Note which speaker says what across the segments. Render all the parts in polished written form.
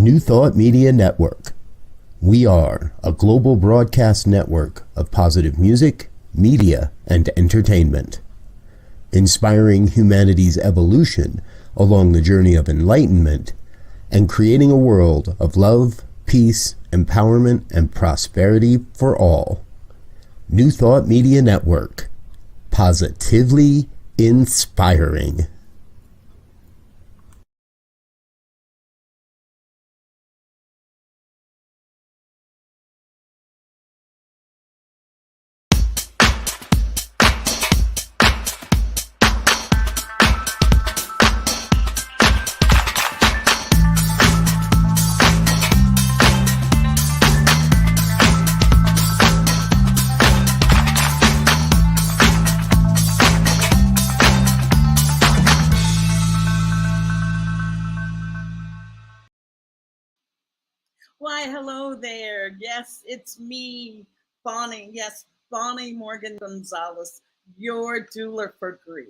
Speaker 1: New Thought Media Network. We are a global broadcast network of positive music, media, and entertainment, inspiring humanity's evolution along the journey of enlightenment and creating a world of love, peace, empowerment, and prosperity for all. New Thought Media Network. Positively inspiring.
Speaker 2: Why, hello there. Yes, it's me, Bonnie. Yes, Bonnie Morgan Gonzalez, your doula for grief.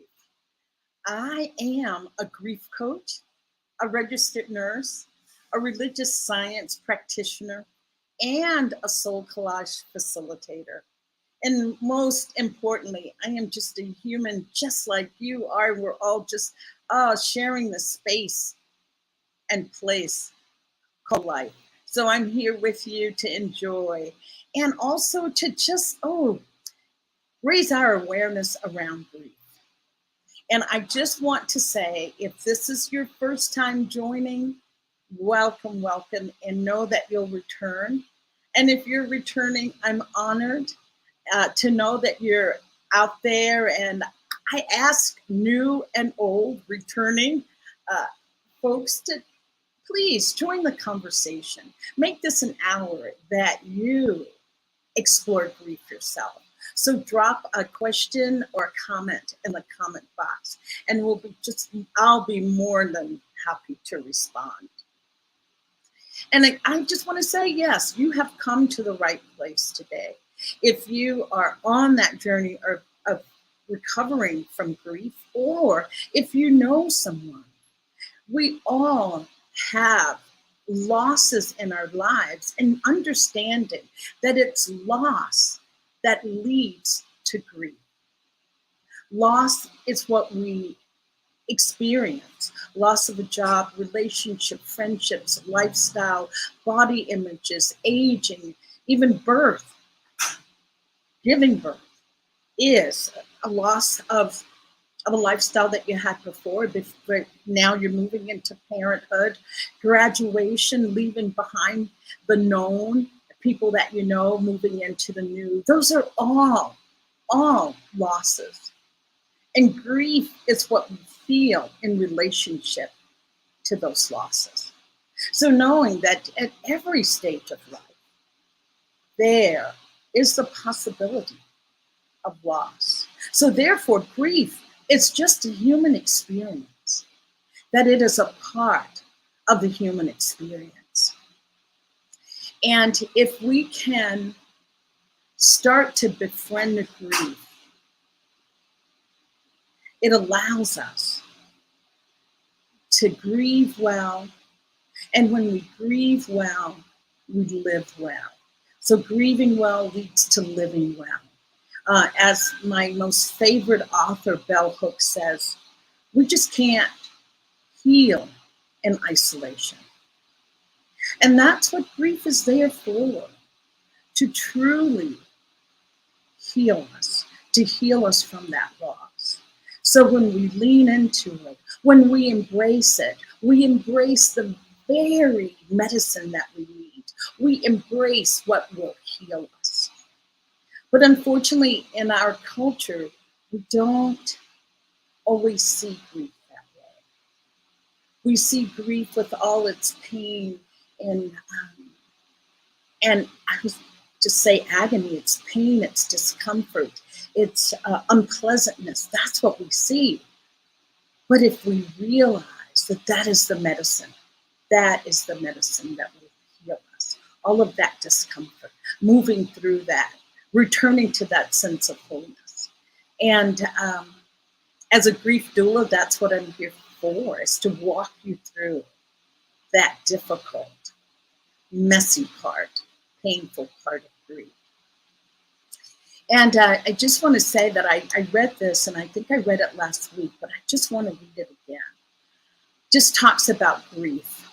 Speaker 2: I am a grief coach, a registered nurse, a religious science practitioner, and a soul collage facilitator. And most importantly, I am just a human just like you are. We're all just sharing the space and place called life. So I'm here with you to enjoy and also to just, raise our awareness around grief. And I just want to say, if this is your first time joining, welcome, welcome, and know that you'll return. And if you're returning, I'm honored to know that you're out there. And I ask new and old returning folks to please join the conversation. Make this an hour that you explore grief yourself. So drop a question or comment in the comment box, and I'll be more than happy to respond. And I just want to say, yes, you have come to the right place today. If you are on that journey of recovering from grief, or if you know someone, we all have losses in our lives, and understanding that it's loss that leads to grief. Loss is what we experience. Loss of a job, relationship, friendships, lifestyle, body images, aging, even birth. Giving birth is a loss of a lifestyle that you had before. Now you're moving into parenthood, graduation, leaving behind the known, people that you know, moving into the new. Those are all losses. And grief is what we feel in relationship to those losses. So knowing that at every stage of life, there is the possibility of loss. So therefore, grief, it's just a human experience, that it is a part of the human experience. And if we can start to befriend grief, it allows us to grieve well. And when we grieve well, we live well. So grieving well leads to living well. As my most favorite author, Bell Hooks, says, we just can't heal in isolation. And that's what grief is there for, to truly heal us, to heal us from that loss. So when we lean into it, when we embrace it, we embrace the very medicine that we need. We embrace what will heal us. But unfortunately, in our culture, we don't always see grief that way. We see grief with all its pain and I was just say agony. It's pain, it's discomfort, it's unpleasantness. That's what we see. But if we realize that that is the medicine, that is the medicine that will heal us. All of that discomfort, moving through that, returning to that sense of wholeness. And as a grief doula, that's what I'm here for, is to walk you through that difficult messy part, painful part of grief. And I just want to say that I read this, and I think I read it last week, but I just want to read it again. Just talks about grief.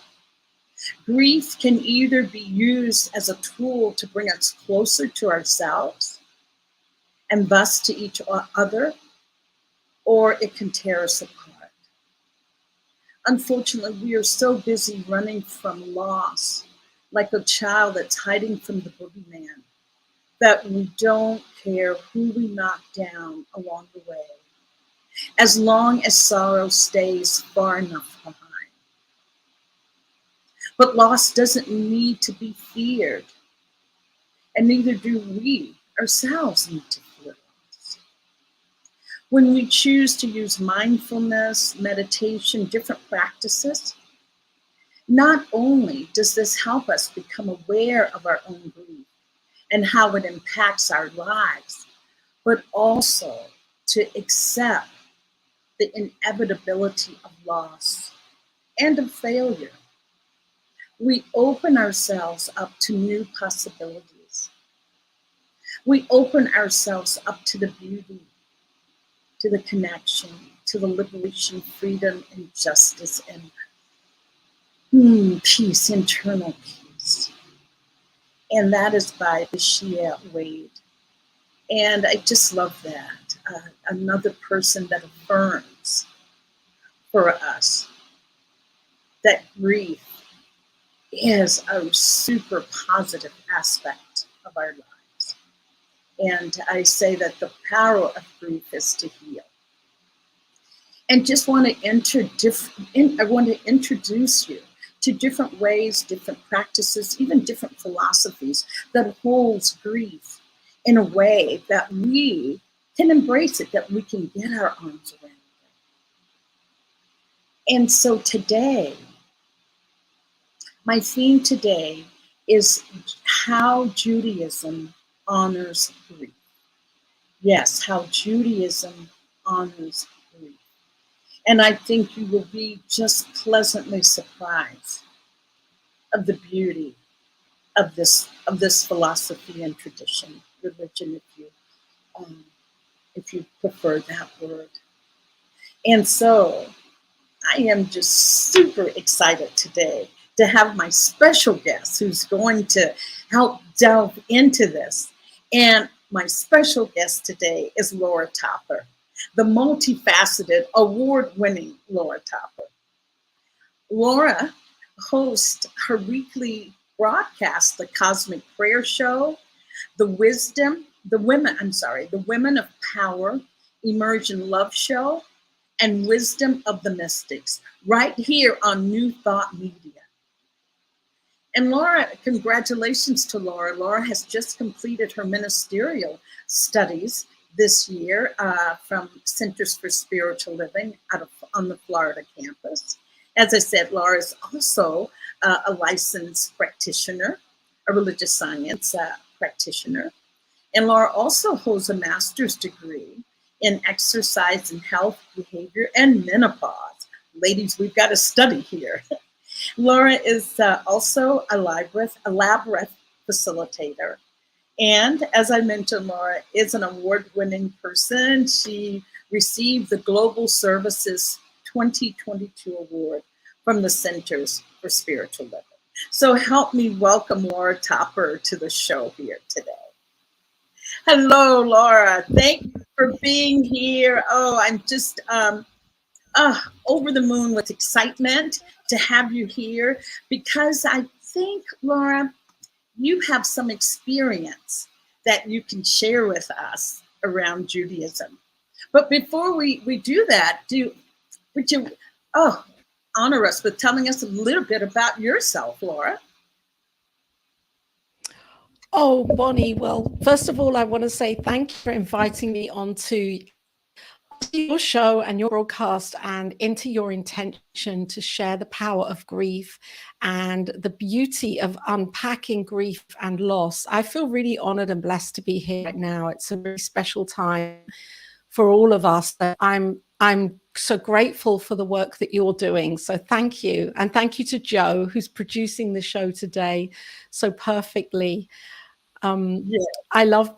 Speaker 2: Grief can either be used as a tool to bring us closer to ourselves and thus to each other, or it can tear us apart. Unfortunately, we are so busy running from loss, like a child that's hiding from the boogeyman, that we don't care who we knock down along the way, as long as sorrow stays far enough behind. But loss doesn't need to be feared, and neither do we ourselves need to fear loss. When we choose to use mindfulness, meditation, different practices, not only does this help us become aware of our own grief and how it impacts our lives, but also to accept the inevitability of loss and of failure. We open ourselves up to new possibilities. We open ourselves up to the beauty, to the connection, to the liberation, freedom, and justice, and peace, internal peace. And that is by Bashia Wade. And I just love that. Another person that affirms for us that grief is a super positive aspect of our lives. And I say that the power of grief is to heal. And just want to I want to introduce you to different ways, different practices, even different philosophies that holds grief in a way that we can embrace it, that we can get our arms around it. And so today, my theme today is how Judaism honors grief. Yes, how Judaism honors grief. And I think you will be just pleasantly surprised of the beauty of this philosophy and tradition, religion, if you prefer that word. And so I am just super excited today to have my special guest who's going to help delve into this. And my special guest today is Laura Topper, the multifaceted, award-winning Laura Topper. Laura hosts her weekly broadcast, The Cosmic Prayer Show, the Women of Power Immersion Love Show, and Wisdom of the Mystics, right here on New Thought Media. And Laura, congratulations to Laura. Laura has just completed her ministerial studies this year from Centers for Spiritual Living on the Florida campus. As I said, Laura is also a licensed practitioner, a religious science practitioner. And Laura also holds a master's degree in exercise and health, behavior, and menopause. Ladies, we've got a study here. Laura is also a lab breath facilitator. And as I mentioned, Laura is an award-winning person. She received the Global Services 2022 award from the Centers for Spiritual Living. So help me welcome Laura Topper to the show here today. Hello, Laura. Thank you for being here. Oh, I'm just over the moon with excitement to have you here because I think, Laura, you have some experience that you can share with us around Judaism. But before we do that, would you honor us with telling us a little bit about yourself, Laura?
Speaker 3: Oh, Bonnie, well, first of all, I want to say thank you for inviting me onto your show and your broadcast and into your intention to share the power of grief and the beauty of unpacking grief and loss. I feel really honored and blessed to be here right now. It's a really special time for all of us. I'm so grateful for the work that you're doing. So thank you. And thank you to Joe, who's producing the show today so perfectly.
Speaker 2: Yeah.
Speaker 3: I love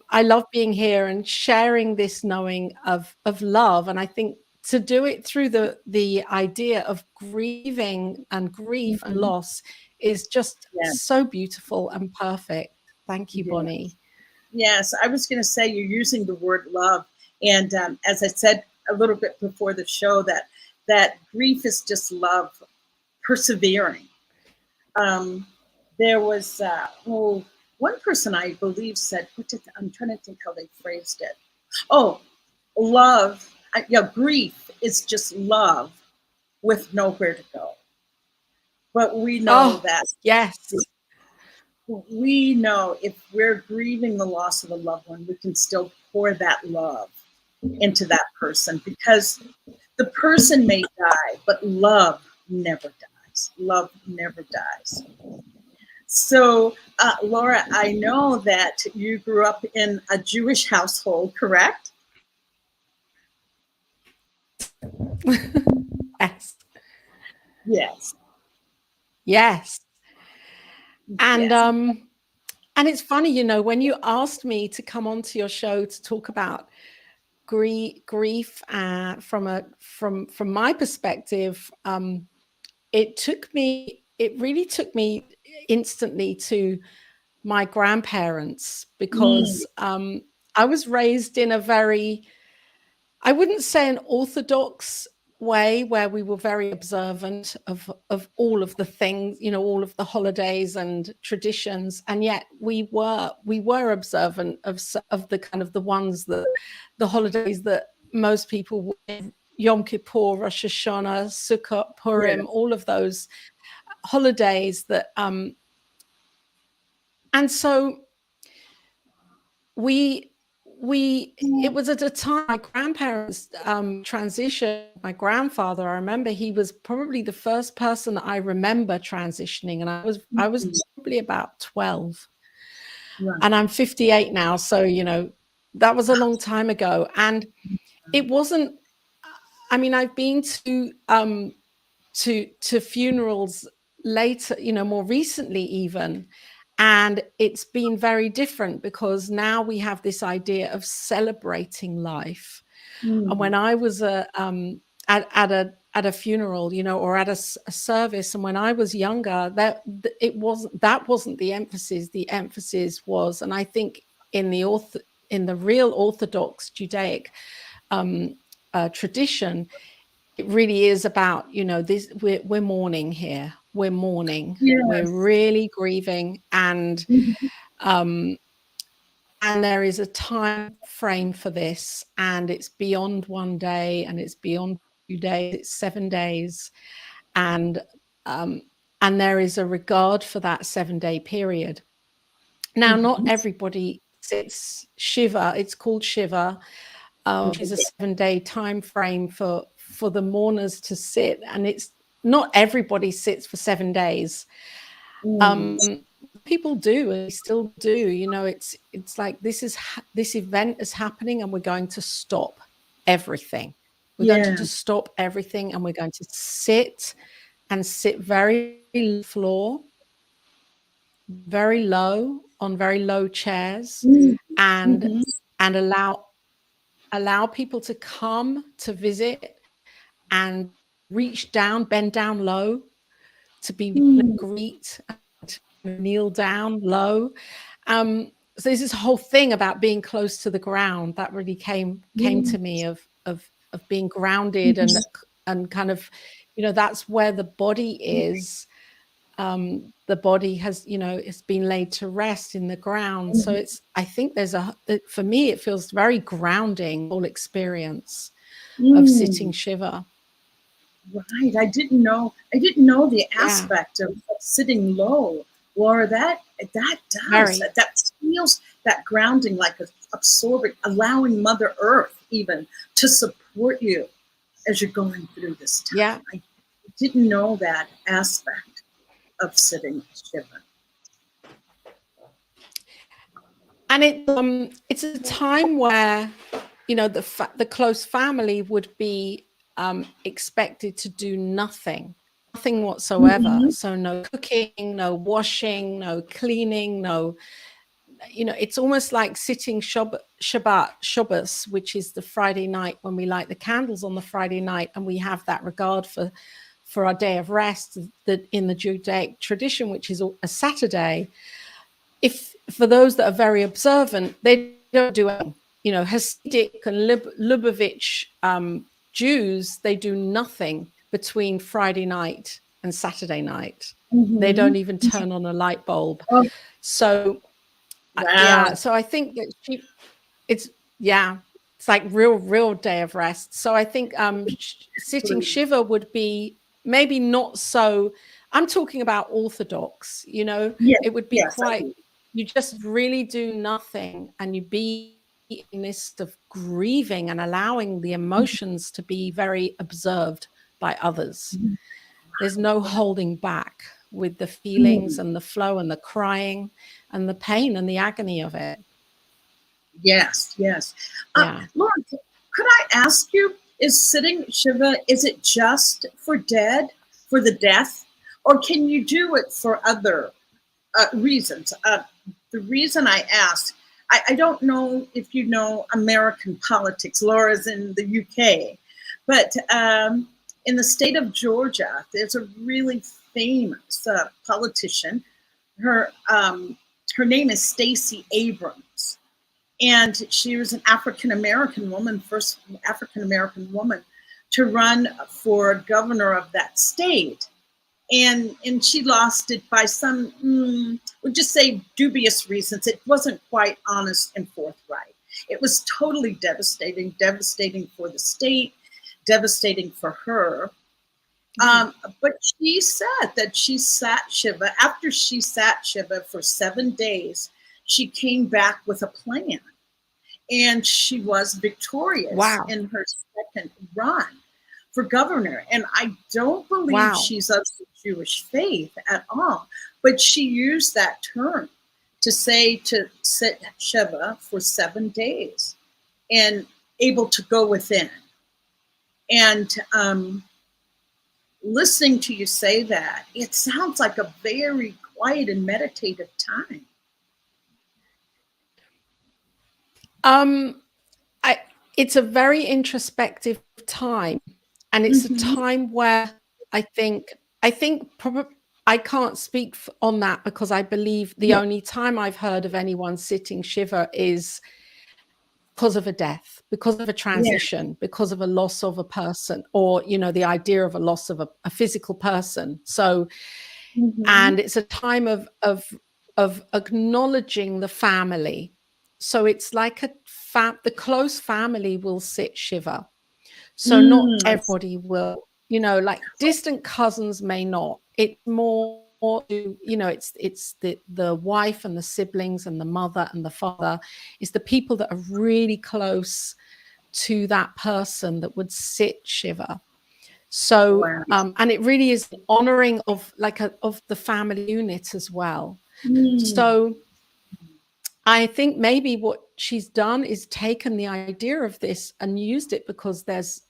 Speaker 3: being here and sharing this knowing of love. And I think to do it through the idea of grieving and grief and
Speaker 2: Mhm.
Speaker 3: loss is just
Speaker 2: Yeah.
Speaker 3: so beautiful and perfect. Thank you,
Speaker 2: Yeah.
Speaker 3: Bonnie.
Speaker 2: Yes, I was going to say you're using the word love, and as I said a little bit before the show, that grief is just love persevering. There was one person I believe said, I'm trying to think how they phrased it. Oh, love, yeah, grief is just love with nowhere to go. But we know
Speaker 3: Oh,
Speaker 2: that
Speaker 3: yes.
Speaker 2: we know if we're grieving the loss of a loved one, we can still pour that love into that person, because the person may die, but love never dies. Love never dies. So, Laura, I know that you grew up in a Jewish household, correct?
Speaker 3: Yes.
Speaker 2: Yes.
Speaker 3: Yes. And
Speaker 2: Yes.
Speaker 3: and it's funny, you know, when you asked me to come onto your show to talk about grief from my perspective, it really took me instantly to my grandparents,
Speaker 2: Mm,
Speaker 3: because I was raised in a very, I wouldn't say an orthodox way, where we were very observant of all of the things, you know, all of the holidays and traditions, and yet we were observant of the kind of the ones that the holidays that most people would, Yom Kippur, Rosh Hashanah, Sukkot,
Speaker 2: yeah.
Speaker 3: Purim, all of those holidays that and so we it was at a time my grandparents transitioned. My grandfather, I remember he was probably the first person that I remember transitioning, and I was
Speaker 2: Mm,
Speaker 3: probably about 12,
Speaker 2: right.
Speaker 3: and I'm 58 now, so you know that was a long time ago. And it wasn't, I mean, I've been to funerals later, you know, more recently even, and it's been very different, because now we have this idea of celebrating life. And
Speaker 2: Mm,
Speaker 3: when I was at a funeral, you know, or at a service, and when I was younger, that wasn't the emphasis. The emphasis was, and I think in the real Orthodox Judaic tradition, it really is about, you know, this, we're mourning here, we're mourning, we're
Speaker 2: yes.
Speaker 3: really grieving,
Speaker 2: Mhm.
Speaker 3: um and there is a time frame for this, and it's beyond one day, and it's beyond 2 days, it's 7 days, and um and there is a regard for that 7 day period. Now, not
Speaker 2: Mhm.
Speaker 3: everybody sits Shiva. It's called Shiva, which is a 7 day time frame for the mourners to sit, and it's not everybody sits for 7 days.
Speaker 2: Mm,
Speaker 3: Um, People do, and they still do. You know, it's like this event is happening, and we're going to stop everything. We're going to
Speaker 2: yeah.
Speaker 3: just stop everything, and we're going to sit and sit very floor, very low, on very low chairs,
Speaker 2: Mm,
Speaker 3: and
Speaker 2: mhm.
Speaker 3: and allow people to come to visit and reach down, bend down low, to be
Speaker 2: Mm,
Speaker 3: greet, and kneel down low. So there's this whole thing about being close to the ground that really came
Speaker 2: mm,
Speaker 3: to me, of being grounded,
Speaker 2: mhm.
Speaker 3: and kind of, you know, that's where the body is. The body has, you know, it's been laid to rest in the ground. So
Speaker 2: Mhm.
Speaker 3: it's, I think for me, it feels very grounding, whole experience of sitting
Speaker 2: Mm.
Speaker 3: Shiva.
Speaker 2: Right. I didn't know the
Speaker 3: Yeah,
Speaker 2: aspect of sitting low, Laura. That does
Speaker 3: very.
Speaker 2: that feels that grounding, like absorbing, allowing Mother Earth even to support you as you're going through this
Speaker 3: Yeah.
Speaker 2: time. I didn't know that aspect of sitting Shiva.
Speaker 3: And it's a time where, you know, the close family would be expected to do nothing whatsoever.
Speaker 2: Mhm.
Speaker 3: So no cooking, no washing, no cleaning, no, it's almost like sitting Shabbat, Shabbos, which is the Friday night when we light the candles on the Friday night, and we have that regard for our day of rest that in the Judaic tradition, which is a Saturday. If for those that are very observant, they don't do anything. Hasidic and Lubavitch Jews, they do nothing between Friday night and Saturday night. They don't even turn on a light bulb.
Speaker 2: Oh,
Speaker 3: So
Speaker 2: wow.
Speaker 3: so I think that it's like real day of rest. So I think sitting Shiva would be maybe not so. I'm talking about Orthodox,
Speaker 2: Yes,
Speaker 3: it would be
Speaker 2: yes, I
Speaker 3: quite,
Speaker 2: do.
Speaker 3: you just really do nothing and you be in this of grieving and allowing the emotions to be very observed by others. There's no holding back with the feelings and the flow and the crying and the pain and the agony of it.
Speaker 2: Yes, yes.
Speaker 3: Yeah.
Speaker 2: Lauren, could I ask you, is sitting Shiva, is it just for the death, or can you do it for other reasons? The reason I ask, I don't know if you know American politics. Laura's in the UK, but in the state of Georgia, there's a really famous politician. Her name is Stacey Abrams, and she was an African American woman, first African American woman to run for governor of that state. And she lost it by some, we'll just say dubious reasons. It wasn't quite honest and forthright. It was totally devastating for the state, devastating for her. But she said that she sat Shiva. After she sat Shiva for 7 days, she came back with a plan. And she was victorious in her second run for governor. And I don't believe she's of the Jewish faith at all, but she used that term to say to sit Shiva for 7 days and able to go within. And listening to you say that, it sounds like a very quiet and meditative time.
Speaker 3: It's a very introspective time, and it's a time where I think probably I can't speak on that because I believe the only time I've heard of anyone sitting Shiva is because of a death, because of a transition, because of a loss of a person, or the idea of a loss of a physical person. So, and it's a time of acknowledging the family. So it's like the close family will sit Shiva. So not everybody will, like distant cousins may not. It's more, it's the wife and the siblings and the mother and the father. It's the people that are really close to that person that would sit Shiva. So, and it really is honoring of of the family unit as well. So I think maybe what she's done is taken the idea of this and used it because there's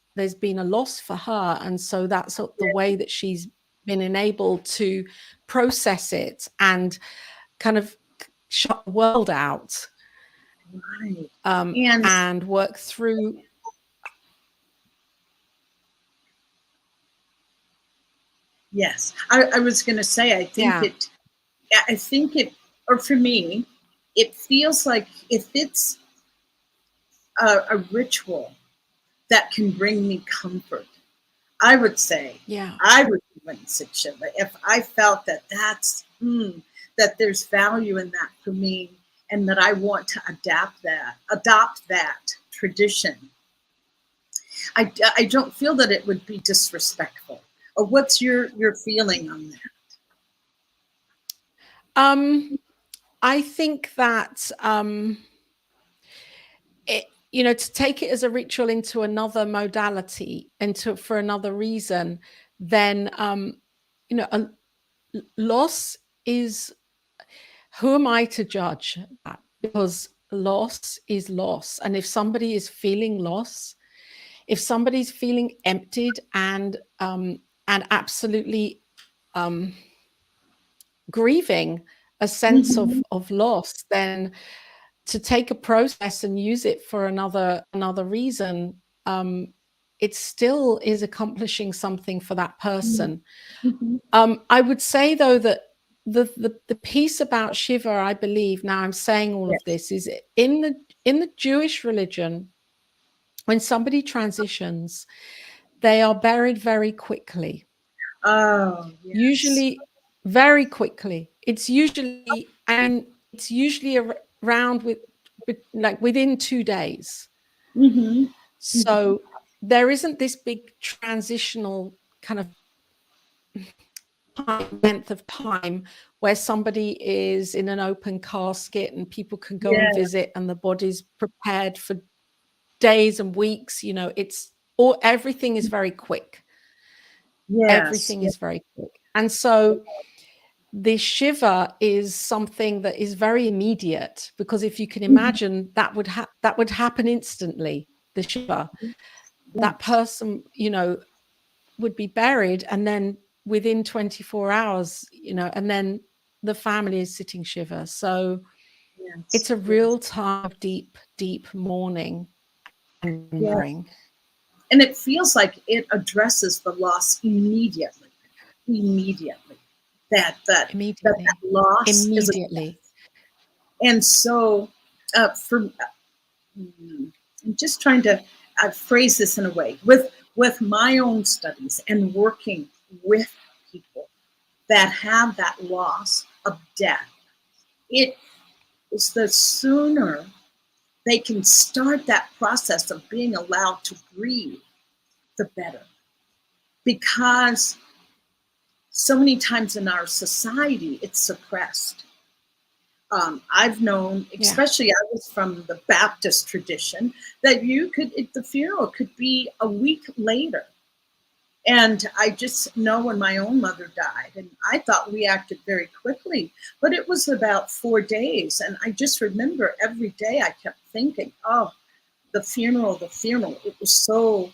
Speaker 3: been a loss for her. And so that's the way that she's been enabled to process it and kind of shut the world out and work through.
Speaker 2: Yes, I was going to say, I think it, or for me, it feels like if it's a ritual that can bring me comfort, I would say, I would even sit Shiva if I felt that that there's value in that for me, and that I want to adopt that tradition. I don't feel that it would be disrespectful. Or what's your feeling on that?
Speaker 3: I think that to take it as a ritual into another modality, for another reason, then a loss is, who am I to judge that? Because loss is loss, and if somebody is feeling loss, if somebody's feeling emptied and absolutely grieving a sense of loss, then to take a process and use it for another reason, it still is accomplishing something for that person. I would say, though, that the piece about Shiva, I believe, now I'm saying all of this, is in the Jewish religion, when somebody transitions, they are buried very quickly.
Speaker 2: Oh, yes.
Speaker 3: Usually very quickly. It's usually around within 2 days. So there isn't this big transitional kind of length of time where somebody is in an open casket and people can go and visit and the body's prepared for days and weeks. Everything is very quick. Everything is very quick. And so the Shiva is something that is very immediate, because if you can imagine, that would happen instantly. The Shiva, that person, would be buried, and then within 24 hours, and then the family is sitting Shiva. So it's a real time of deep, deep mourning and remembering.
Speaker 2: And it feels like it addresses the loss immediately. That loss
Speaker 3: immediately.
Speaker 2: And so I'm just trying to phrase this in a way, with my own studies and working with people that have that loss of death, it is the sooner they can start that process of being allowed to grieve, the better. Because so many times in our society, it's suppressed. I've known, especially I was from the Baptist tradition, that the funeral could be a week later. And I just know when my own mother died, and I thought we acted very quickly, but it was about 4 days. And I just remember every day I kept thinking, oh, the funeral. It was so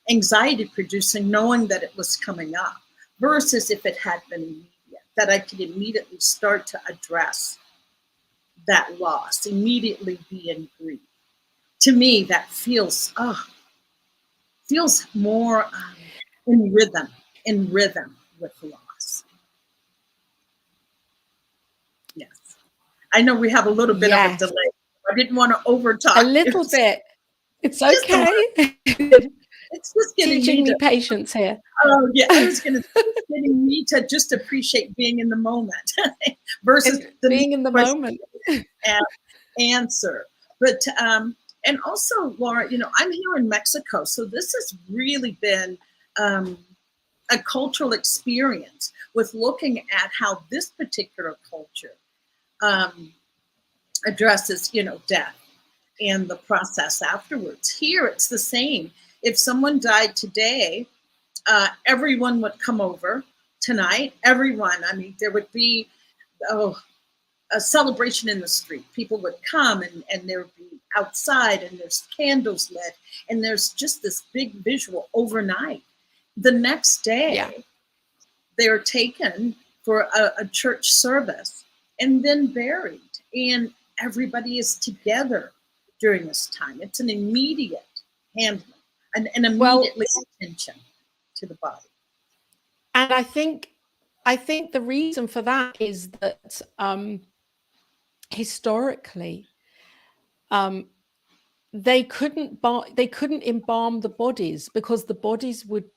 Speaker 2: anxiety producing, knowing that it was coming up, versus if it had been immediate, that I could immediately start to address that loss, immediately be in grief. To me, that feels more in rhythm with loss. Yes. I know we have a little bit of a delay. I didn't want to overtalk.
Speaker 3: A little bit. It's okay.
Speaker 2: It's just
Speaker 3: teaching me patience here.
Speaker 2: Oh, yeah. I was going to say, it's getting me to just appreciate being in the moment versus
Speaker 3: being in the moment.
Speaker 2: Answer. But, and also, Laura, I'm here in Mexico, so this has really been a cultural experience with looking at how this particular culture addresses, death and the process afterwards. Here, it's the same. If someone died today, everyone would come over tonight. Everyone. I mean, there would be a celebration in the street. People would come and there would be outside, and there's candles lit, and there's just this big visual overnight. The next day, they're taken for a church service and then buried. And everybody is together during this time. It's an immediate handling, and immediately attention to the body.
Speaker 3: And I think the reason for that is that historically, they couldn't embalm the bodies, because the bodies would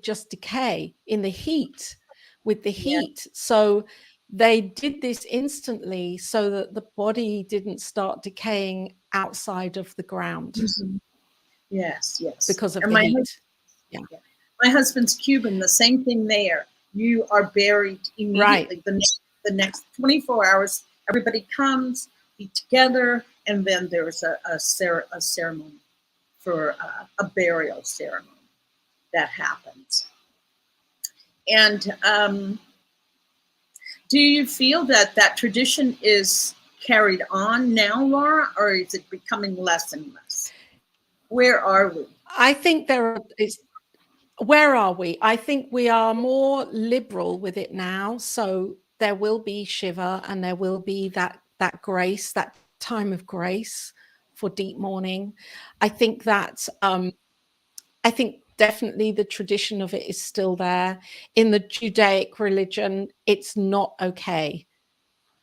Speaker 3: just decay in the heat, with the heat. So they did this instantly so that the body didn't start decaying outside of the ground.
Speaker 2: Yes.
Speaker 3: Because of the heat.
Speaker 2: My husband's Cuban, the same thing there. You are buried immediately. Right. The next 24 hours, everybody comes, be together, and then there's a ceremony for a burial ceremony that happens. And do you feel that tradition is carried on now, Laura, or is it becoming less and less? Where are we?
Speaker 3: I think where are we? I think we are more liberal with it now. So there will be Shiva and there will be that grace, that time of grace for deep mourning. I think that I think definitely the tradition of it is still there. In the Judaic religion, it's not okay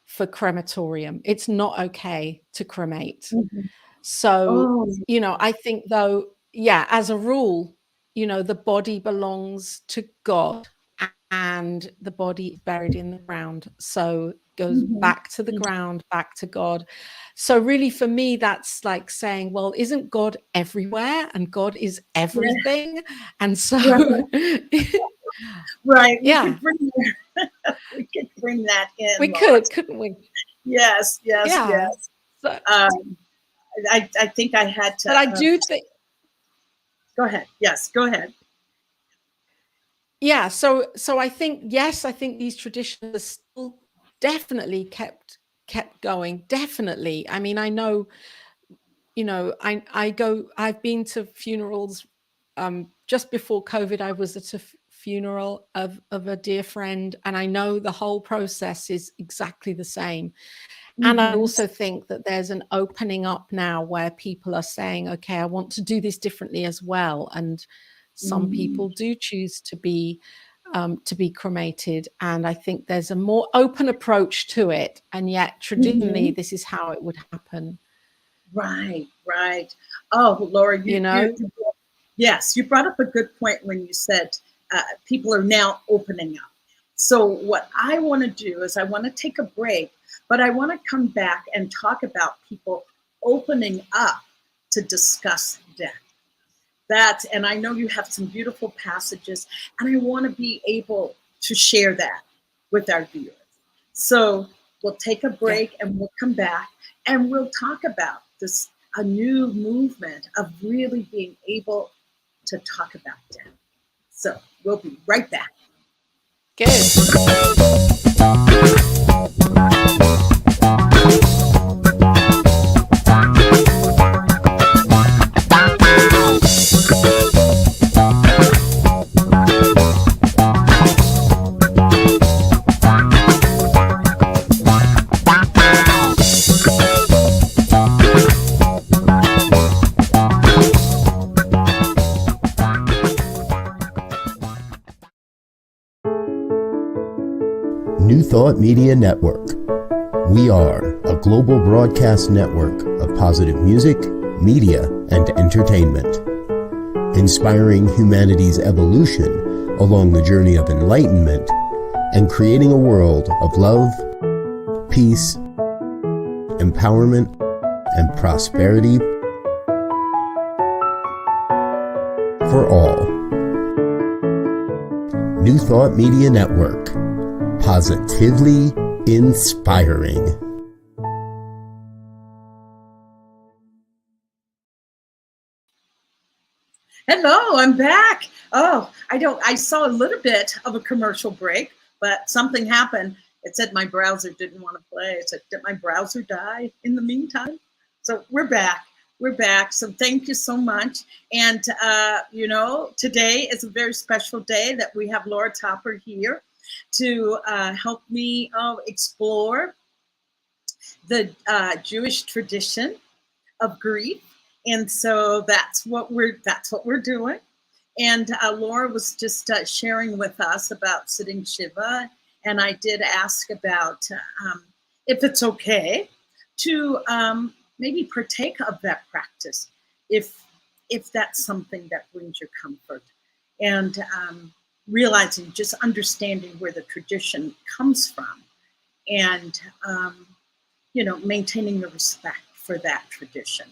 Speaker 3: for crematorium. It's not okay to cremate.
Speaker 2: Mm-hmm.
Speaker 3: So,
Speaker 2: Oh,
Speaker 3: I think though, yeah, as a rule, the body belongs to God and the body is buried in the ground. So goes
Speaker 2: mhm.
Speaker 3: back to the ground, back to God. So really for me, that's like saying, well, isn't God everywhere and God is
Speaker 2: Yeah,
Speaker 3: everything? And so,
Speaker 2: right, right.
Speaker 3: yeah,
Speaker 2: We could bring that in,
Speaker 3: we
Speaker 2: Laura.
Speaker 3: could, couldn't we?
Speaker 2: Yes, yes,
Speaker 3: Yeah.
Speaker 2: yes.
Speaker 3: So,
Speaker 2: Um, I think I had to.
Speaker 3: but I do think,
Speaker 2: Go ahead. Yes, go ahead.
Speaker 3: yeah, so I think, yes, I think these traditions are still definitely kept going, definitely. I mean, I know, I've been to funerals. Just before COVID, I was at a funeral of a dear friend, and I know the whole process is exactly the same. And I
Speaker 2: Hmm.
Speaker 3: also think that there's an opening up now where people are saying, okay, I want to do this differently as well. And some
Speaker 2: Hmm.
Speaker 3: people do choose to be cremated. And I think there's a more open approach to it. And yet traditionally,
Speaker 2: Hmm.
Speaker 3: this is how it would happen.
Speaker 2: Right, right. Oh, Laura,
Speaker 3: You know?
Speaker 2: yes, you brought up a good point when you said people are now opening up. So, what I want to do is I want to take a break, but I want to come back and talk about people opening up to discuss death. And I know you have some beautiful passages, and I want to be able to share that with our viewers. So, we'll take a
Speaker 3: Yeah.
Speaker 2: break and we'll come back and we'll talk about this a new movement of really being able to talk about death. So we'll be right back.
Speaker 3: Good.
Speaker 1: New Thought Media Network. We are a global broadcast network of positive music, media, and entertainment, inspiring humanity's evolution along the journey of enlightenment and creating a world of love, peace, empowerment, and prosperity for all. New Thought Media Network. Positively inspiring.
Speaker 2: Hello, I'm back. Oh, I saw a little bit of a commercial break, but something happened. It said my browser didn't want to play. It said, did my browser die in the meantime? So we're back. We're back. So thank you so much. And, today is a very special day that we have Laura Topper here to help me explore the Jewish tradition of grief, and so that's what we're doing. And Laura was just sharing with us about sitting Shiva, and I did ask about if it's okay to maybe partake of that practice, if that's something that brings you comfort, and realizing, just understanding where the tradition comes from, and maintaining the respect for that tradition.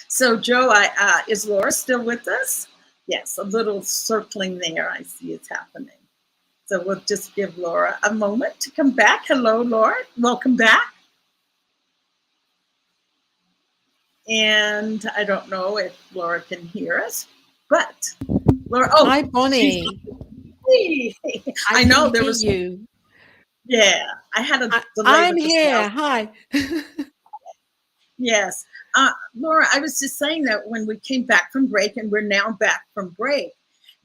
Speaker 2: So, Joe, is Laura still with us? Yes, a little circling there. I see it's happening. So we'll just give Laura a moment to come back. Hello, Laura. Welcome back. And I don't know if Laura can hear us, but Laura. Oh,
Speaker 3: Hi, Bonnie.
Speaker 2: I know there was.
Speaker 3: You.
Speaker 2: Yeah, I had a delay.
Speaker 3: I'm
Speaker 2: with the
Speaker 3: here.
Speaker 2: sound.
Speaker 3: Hi.
Speaker 2: Yes. Laura, I was just saying that when we came back from break, and we're now back from break,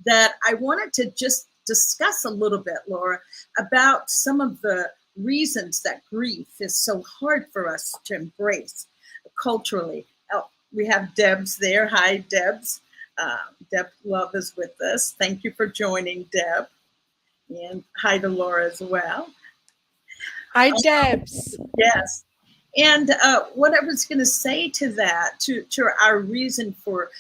Speaker 2: that I wanted to just discuss a little bit, Laura, about some of the reasons that grief is so hard for us to embrace culturally. Oh, we have Deb's there. Hi, Deb's. Deb Love is with us. Thank you for joining, Deb. And hi to Laura as well.
Speaker 3: Hi, Debs.
Speaker 2: Yes. And what I was going to say to that, to our reason for,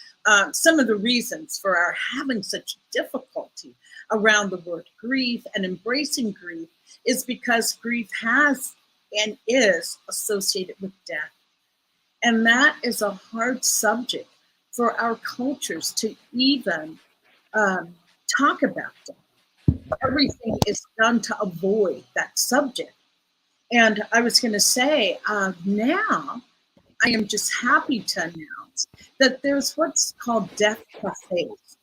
Speaker 2: some of the reasons for our having such difficulty around the word grief and embracing grief, is because grief has and is associated with death. And that is a hard subject for our cultures to even talk about death. Everything is done to avoid that subject. And I was going to say, now I am just happy to announce that there's what's called death cafes,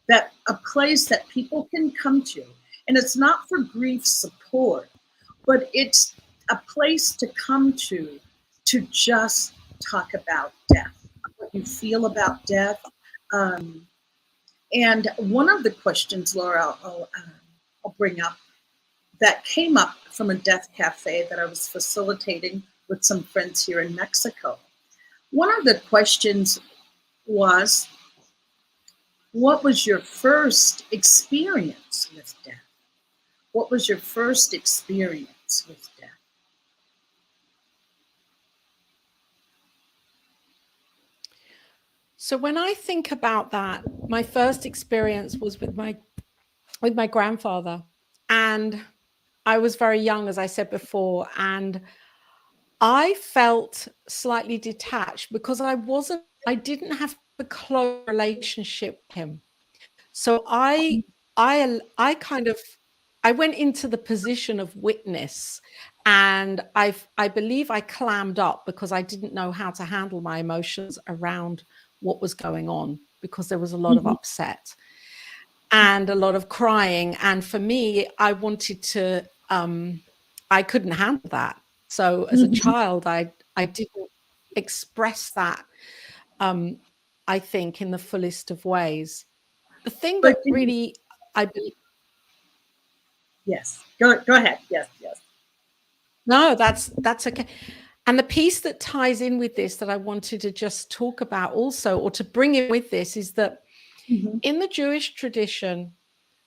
Speaker 2: that a place that people can come to. And it's not for grief support, but it's a place to come to just talk about death, what you feel about death. And one of the questions, Laura, I'll bring up, that came up from a death cafe that I was facilitating with some friends here in Mexico. One of the questions was, what was your first experience with death? What was your first experience with death?
Speaker 3: So when I think about that, my first experience was with my grandfather, and I was very young, as I said before, and I felt slightly detached because I didn't have a close relationship with him. So I kind of, I went into the position of witness, and I believe I clammed up because I didn't know how to handle my emotions around what was going on, because there was a lot of upset and a lot of crying. And for me, I wanted to, I couldn't handle that. So as a child, I didn't express that, I think, in the fullest of ways. The thing
Speaker 2: But
Speaker 3: that really, I believe,
Speaker 2: yes, go ahead. Yes, yes.
Speaker 3: no, that's okay. And the piece that ties in with this that I wanted to just talk about also, or to bring in with this, is that in the Jewish tradition,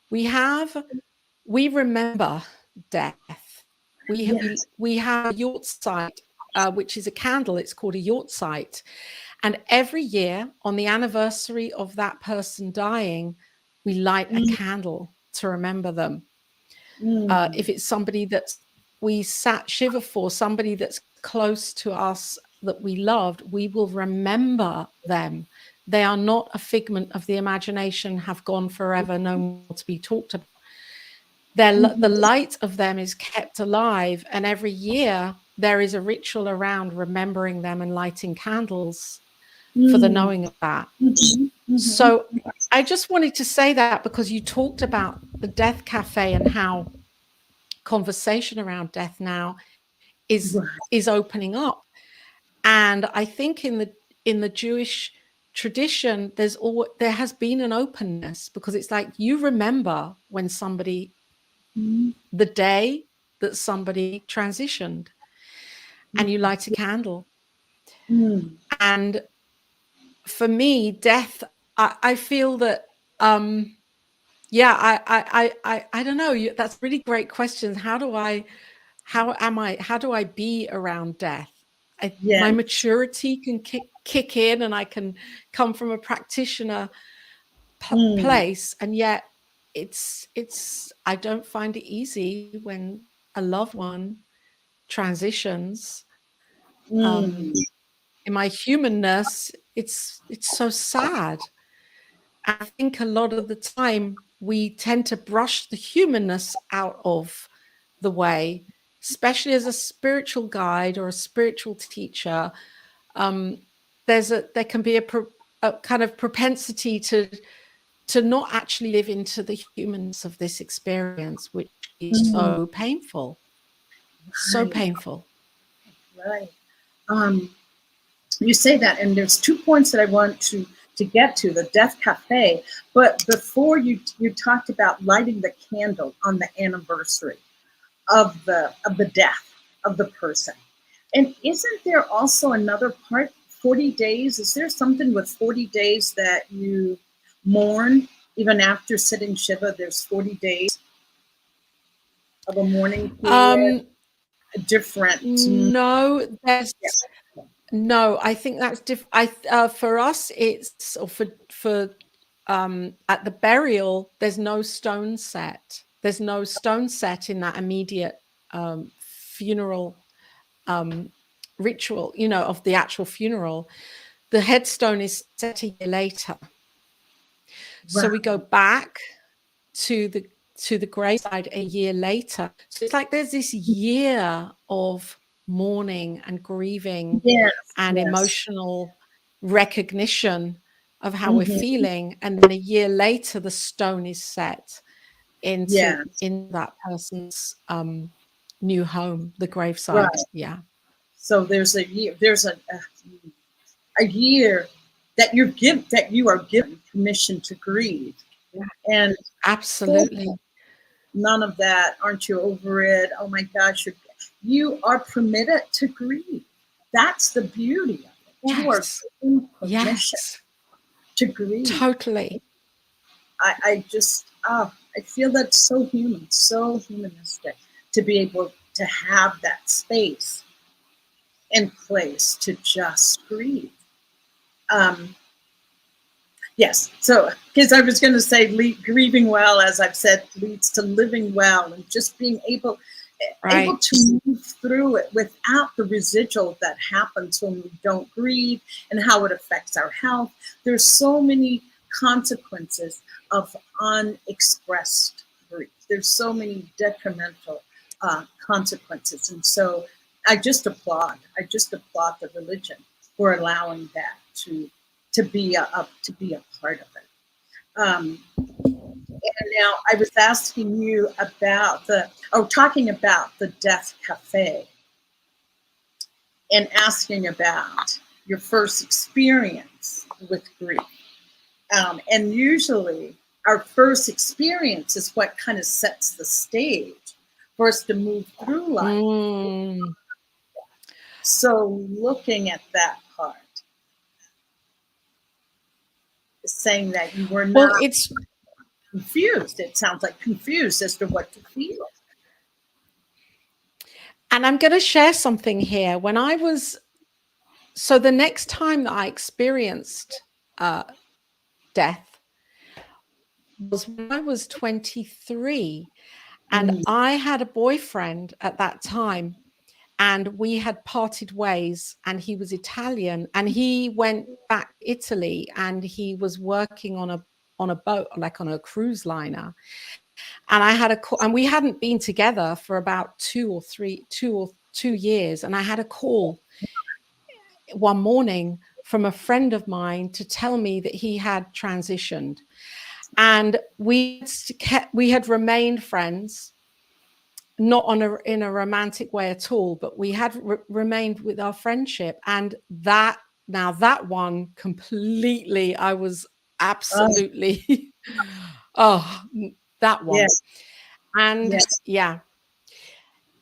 Speaker 3: we remember death.
Speaker 2: Yes.
Speaker 3: We have a yortzeit, which is a candle. It's called a yortzeit. And every year on the anniversary of that person dying, we light a candle to remember them. If it's somebody that we sat shiva for, somebody that's close to us that we loved, we will remember them. They are not a figment of the imagination, have gone forever, no more to be talked about. The light of them is kept alive, and every year there is a ritual around remembering them and lighting candles for the knowing of that. So I just wanted to say that because you talked about the Death Cafe and how conversation around death now is opening up. And I think in the Jewish tradition, there has been an openness, because it's like you remember when somebody, the day that somebody transitioned, and you light a candle. And for me, death, I feel that, yeah, I don't know. That's a really great question. How do I be around death? My maturity can kick in, and I can come from a practitioner place, and yet I don't find it easy when a loved one transitions. In my humanness, it's so sad. I think a lot of the time we tend to brush the humanness out of the way, especially as a spiritual guide or a spiritual teacher. There can be a kind of propensity to not actually live into the humanness of this experience, which is so painful, so painful.
Speaker 2: Right. you say that, and there's 2 points that I want to get to the Death Cafe. But before you talked about lighting the candle on the anniversary of the death of the person. And isn't there also another part, 40 days? Is there something with 40 days that you mourn even after sitting Shiva? There's 40 days of a mourning period,
Speaker 3: Um,
Speaker 2: different.
Speaker 3: no, there's
Speaker 2: Yeah.
Speaker 3: no. I think that's different. For us, it's or for at the burial, there's no stone set. There's no stone set in that immediate funeral ritual, of the actual funeral. The headstone is set a year later. So
Speaker 2: Wow.
Speaker 3: we go back to the graveside a year later. So it's like there's this year of mourning and grieving
Speaker 2: Yes.
Speaker 3: and
Speaker 2: Yes.
Speaker 3: emotional recognition of how we're
Speaker 2: Mm-hmm.
Speaker 3: feeling. And then a year later, the stone is set
Speaker 2: Yes.
Speaker 3: in that person's new home, the
Speaker 2: Right.
Speaker 3: graveside. Yeah.
Speaker 2: So there's a year. There's a year that you are given permission to grieve,
Speaker 3: Yeah.
Speaker 2: and
Speaker 3: Absolutely.
Speaker 2: none of that. Aren't you over it? Oh my gosh, you are permitted to grieve. That's the beauty of it. You are
Speaker 3: Yes.
Speaker 2: given permission
Speaker 3: Yes.
Speaker 2: to grieve.
Speaker 3: Totally.
Speaker 2: I just, I feel that's so humanistic to be able to have that space and place to just grieve. Um, Yes. So, because I was going to say, grieving well, as I've said, leads to living well, and just being able
Speaker 3: Right.
Speaker 2: to move through it without the residual that happens when we don't grieve and how it affects our health. There's so many consequences of unexpressed grief. There's so many detrimental consequences, and so I just applaud. I just applaud the religion for allowing that to be to be a part of it. And now I was asking you about talking about the Death Cafe and asking about your first experience with grief. And usually our first experience is what kind of sets the stage for us to move through life.
Speaker 3: Mm.
Speaker 2: So looking at that part, saying that you were
Speaker 3: Well,
Speaker 2: not
Speaker 3: it's
Speaker 2: confused. It sounds like confused as to what to feel.
Speaker 3: and I'm going to share something here. So the next time that I experienced death was when I was 23, and
Speaker 2: Mm.
Speaker 3: I had a boyfriend at that time, and we had parted ways, and he was Italian, and he went back to Italy, and he was working on a boat, like on a cruise liner. And I had a call, and we hadn't been together for about 2 years. And I had a call one morning from a friend of mine to tell me that he had transitioned. And we had remained friends, not in a romantic way at all, but we had remained with our friendship. And that one completely, I was
Speaker 2: Oh,
Speaker 3: absolutely, oh, that one.
Speaker 2: yes,
Speaker 3: And
Speaker 2: yes.
Speaker 3: yeah,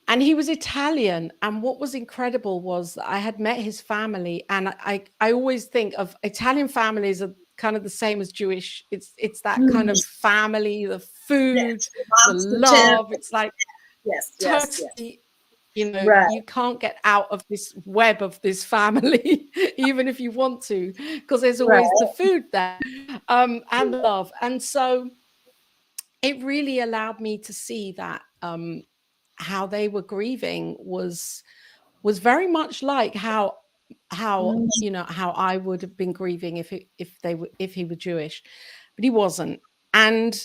Speaker 3: and he was Italian. And what was incredible was that I had met his family, and I always think of Italian families are kind of the same as Jewish. It's that kind
Speaker 2: Mm.
Speaker 3: of family, the food,
Speaker 2: Yes,
Speaker 3: the
Speaker 2: demonstrative.
Speaker 3: love. It's like
Speaker 2: Yes, yes, yes.
Speaker 3: totally,
Speaker 2: Right.
Speaker 3: you can't get out of this web of this family, even if you want to, because there's always the
Speaker 2: Right.
Speaker 3: food there, and the love. And so it really allowed me to see that how they were grieving was very much like how
Speaker 2: Mm.
Speaker 3: how I would have been grieving if he were Jewish, but he wasn't. And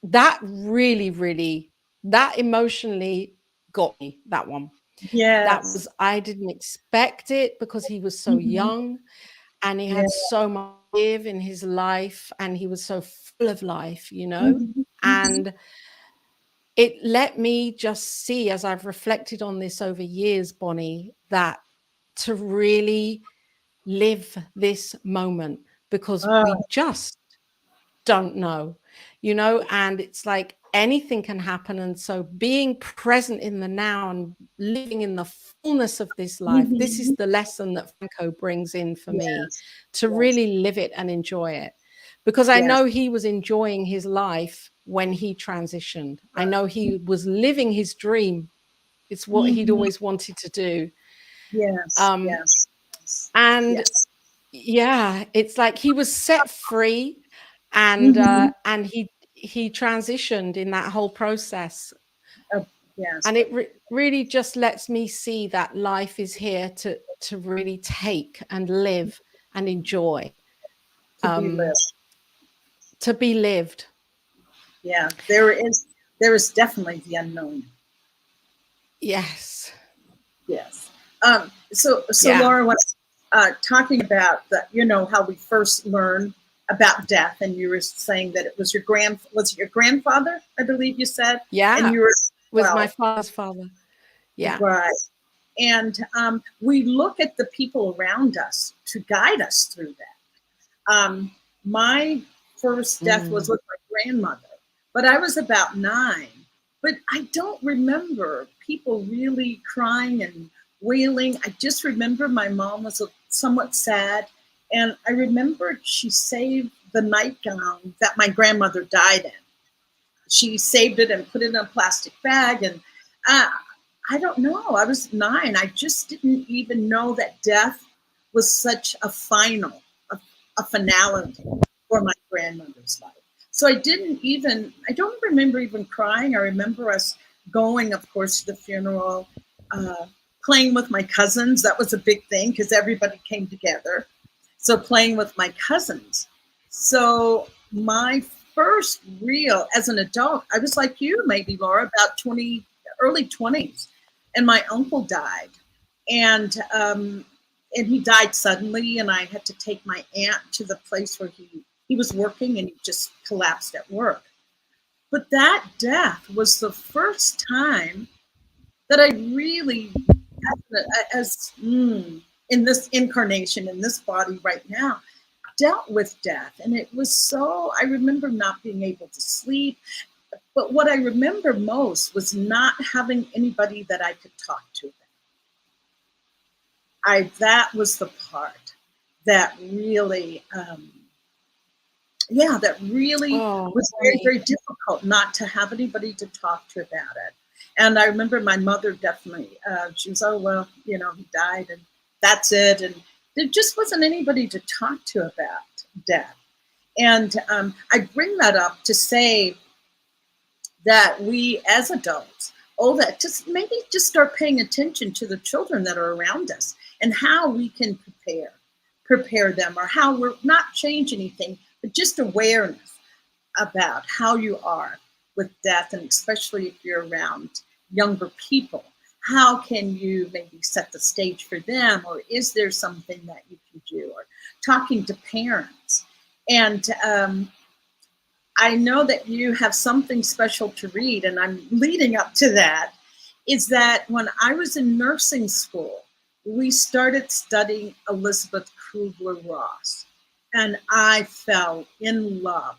Speaker 3: that really that emotionally got me, that one. That
Speaker 2: Yes.
Speaker 3: was, I didn't expect it because he was so
Speaker 2: Mm-hmm.
Speaker 3: young, and he
Speaker 2: Yeah.
Speaker 3: had so much to give in his life, and he was so full of life,
Speaker 2: Mm-hmm. Mm-hmm.
Speaker 3: and it let me just see, as I've reflected on this over years, Bonnie, that to really live this moment, because we just don't know, and it's like anything can happen. And so being present in the now and living in the fullness of this life, this is the lesson that Franco brings in for me, to really live it and enjoy it. Because I know he was enjoying his life when he transitioned. I know he was living his dream. It's what he'd always wanted to do. And yeah, it's like he was set free, and he transitioned in that whole process. And it really just lets me see that life is here to really take and live and enjoy, to be lived.
Speaker 2: Yeah, there is definitely the unknown.
Speaker 3: Yes.
Speaker 2: So Laura was talking about how we first learn about death, and you were saying that it was your grandfather, I believe you said.
Speaker 3: Yeah,
Speaker 2: and you were
Speaker 3: was my father's father. Yeah,
Speaker 2: right. And we look at the people around us to guide us through that. My first death was with my grandmother, but I was about 9. But I don't remember people really crying and wailing. I just remember my mom was somewhat sad. And I remember she saved the nightgown that my grandmother died in. She saved it and put it in a plastic bag. And I don't know. I was 9. I just didn't even know that death was such a finality for my grandmother's life. So I don't remember even crying. I remember us going, of course, to the funeral, playing with my cousins. That was a big thing because everybody came together. So playing with my cousins. So my first real, as an adult, I was like you, maybe, Laura, about early 20s. And my uncle died. And he died suddenly, and I had to take my aunt to the place where he was working, and he just collapsed at work. But that death was the first time that I really, in this incarnation, in this body right now, dealt with death. And it was I remember not being able to sleep. But what I remember most was not having anybody that I could talk to. That was the part that really, was very, very difficult, not to have anybody to talk to about it. And I remember my mother definitely, she was, oh, well, he died and that's it. And there just wasn't anybody to talk to about death. And I bring that up to say that we as adults, just start paying attention to the children that are around us and how we can prepare them, or how we're not change anything, but just awareness about how you are with death. And especially if you're around younger people, how can you maybe set the stage for them? Or is there something that you can do? Or talking to parents. And I know that you have something special to read, and I'm leading up to that, is that when I was in nursing school, we started studying Elizabeth Kubler-Ross, and I fell in love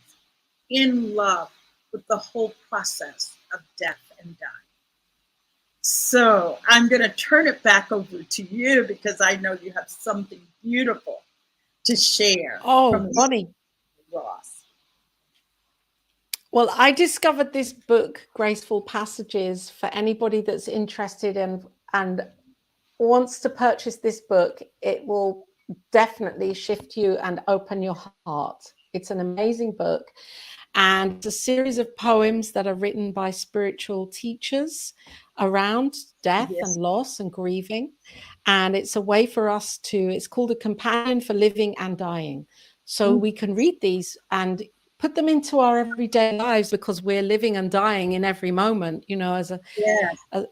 Speaker 2: with the whole process of death and dying. So I'm going to turn it back over to you, because I know you have something beautiful to share.
Speaker 3: Oh, Bonnie.
Speaker 2: Ross.
Speaker 3: Well, I discovered this book, Graceful Passages, for anybody that's interested and wants to purchase this book. It will definitely shift you and open your heart. It's an amazing book. And it's a series of poems that are written by spiritual teachers around death and loss and grieving. And it's a way for us it's called A Companion for Living and Dying. So we can read these and put them into our everyday lives, because we're living and dying in every moment,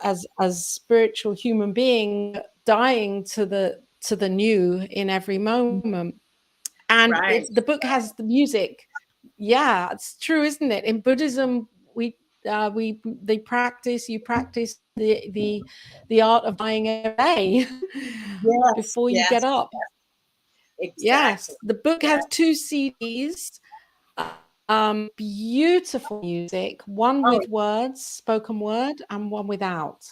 Speaker 3: as spiritual human being, dying to the new in every moment. And the book has the music. Yeah, it's true, isn't it? In Buddhism, you practice the art of dying every day
Speaker 2: Yes,
Speaker 3: before you get
Speaker 2: yes,
Speaker 3: up.
Speaker 2: exactly.
Speaker 3: Yes, the book has 2 CDs, beautiful music, one
Speaker 2: Oh,
Speaker 3: with words, spoken word, and one without.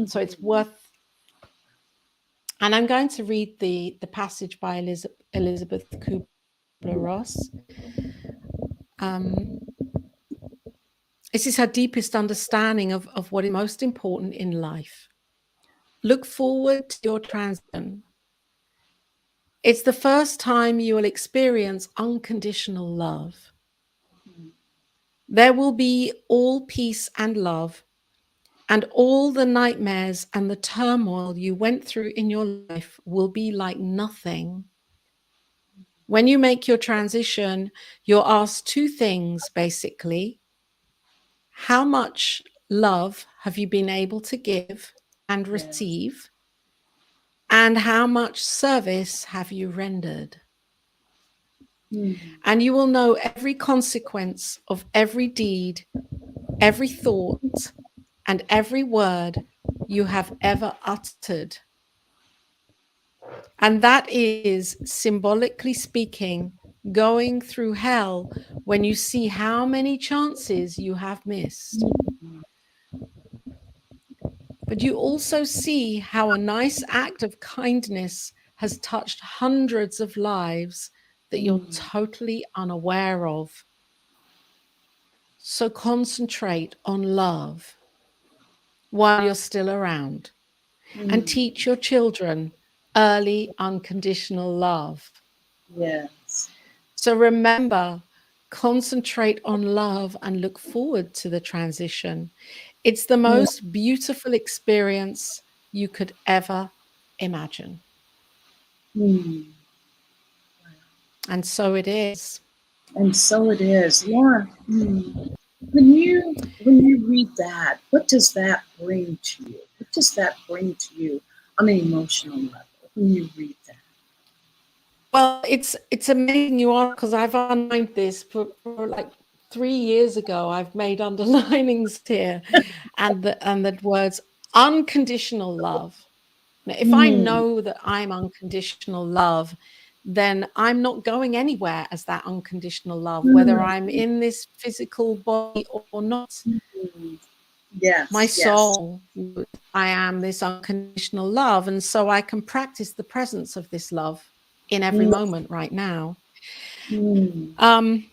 Speaker 3: So it's
Speaker 2: mhm.
Speaker 3: worth. And I'm going to read the passage by Elizabeth Kubler-Ross. This is her deepest understanding of what is most important in life. Look forward to your transition. It's the first time you will experience unconditional love. There will be all peace and love, and all the nightmares and the turmoil you went through in your life will be like nothing. When you make your transition, you're asked 2 things basically. How much love have you been able to give and
Speaker 2: Yes.
Speaker 3: receive? And how much service have you rendered?
Speaker 2: Mhm.
Speaker 3: And you will know every consequence of every deed, every thought, and every word you have ever uttered. And that is, symbolically speaking, going through hell when you see how many chances you have missed. But you also see how a nice act of kindness has touched hundreds of lives that you're totally unaware of. So concentrate on love while you're still around and
Speaker 2: Mhm.
Speaker 3: teach your children early unconditional love.
Speaker 2: Yes.
Speaker 3: So remember, concentrate on love and look forward to the transition. It's the
Speaker 2: Mm.
Speaker 3: most beautiful experience you could ever imagine.
Speaker 2: Mm.
Speaker 3: And so it is.
Speaker 2: And so it is, Laura. When you read that, what does that bring to you? What does that bring to you on an emotional level when you read that?
Speaker 3: Well, it's amazing you are, because I've underlined this for like 3 years ago. I've made underlinings here, and the words unconditional love. Now, if I
Speaker 2: Mm.
Speaker 3: know that I'm unconditional love, then I'm not going anywhere as that unconditional love, whether
Speaker 2: Mm.
Speaker 3: I'm in this physical body or not.
Speaker 2: Mm.
Speaker 3: My
Speaker 2: Yes, yes.
Speaker 3: soul, I am this unconditional love. And so I can practice the presence of this love in every
Speaker 2: Mm.
Speaker 3: moment right now.
Speaker 2: Mm.
Speaker 3: Um,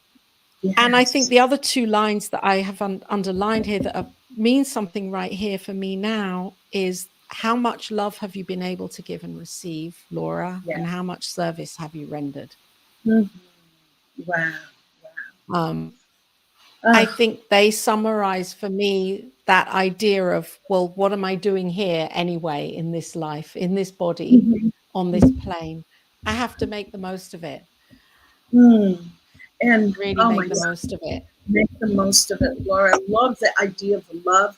Speaker 3: and I think
Speaker 2: Yes.
Speaker 3: the other 2 lines that I have underlined here that mean something right here for me now is, how much love have you been able to give and receive, Laura?
Speaker 2: Yeah.
Speaker 3: And how much service have you rendered?
Speaker 2: Mhm. Wow.
Speaker 3: Um, I
Speaker 2: Ah,
Speaker 3: think they summarize for me that idea of, well, what am I doing here anyway in this life, in this body,
Speaker 2: mhm.
Speaker 3: on this plane? I have to make the most of it,
Speaker 2: Mm. And
Speaker 3: really
Speaker 2: oh my
Speaker 3: make the
Speaker 2: God,
Speaker 3: most of it.
Speaker 2: make the most of it, Laura. I love the idea of love.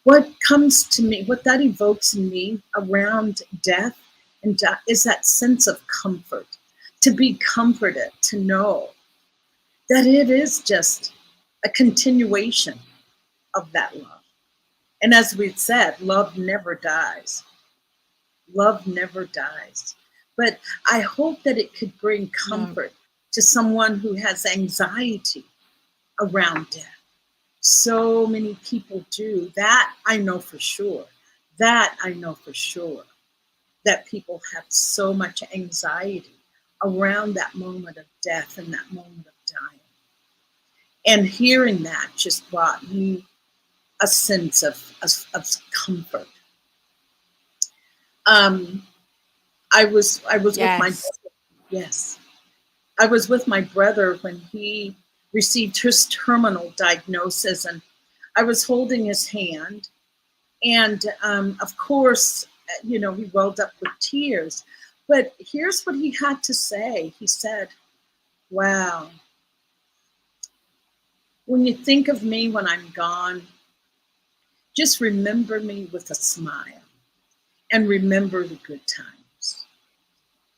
Speaker 2: What comes to me, what that evokes in me around death is that sense of comfort, to be comforted, to know that it is just a continuation of that love. And as we've said, love never dies. Love never dies. But I hope that it could bring
Speaker 3: No,
Speaker 2: comfort to someone who has anxiety around death. So many people do. That I know for sure. That I know for sure. That people have so much anxiety around that moment of death and that moment of dying. And hearing that just brought me a sense of comfort. Um, I was with my
Speaker 3: yes,
Speaker 2: brother. Yes, I was with my brother when he received his terminal diagnosis, and I was holding his hand, and of course, he welled up with tears. But here's what he had to say. He said, "Wow, when you think of me when I'm gone, just remember me with a smile, and remember the good times